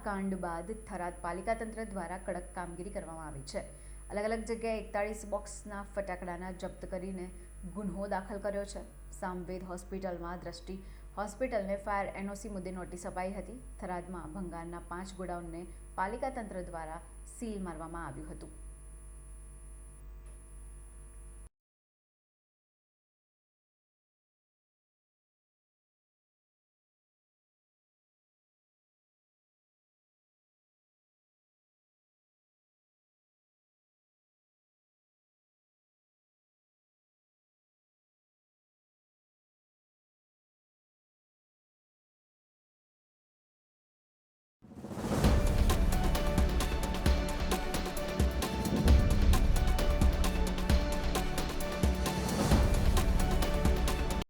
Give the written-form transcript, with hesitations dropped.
કાંડ બાદ થરાદ પાલિકા તંત્ર દ્વારા કડક કામગીરી કરવામાં આવી છે. અલગ અલગ જગ્યાએ 41 બોક્સના ફટાકડાના જપ્ત કરીને ગુન્હો દાખલ કર્યો છે. સામવેદ હોસ્પિટલમાં દ્રષ્ટિ હોસ્પિટલને ફાયર એનઓસી મુદ્દે નોટિસ અપાઈ હતી. થરાદમાં ભંગારના 5 ગોડાઉનને પાલિકા તંત્ર દ્વારા સીલ મારવામાં આવ્યું હતું.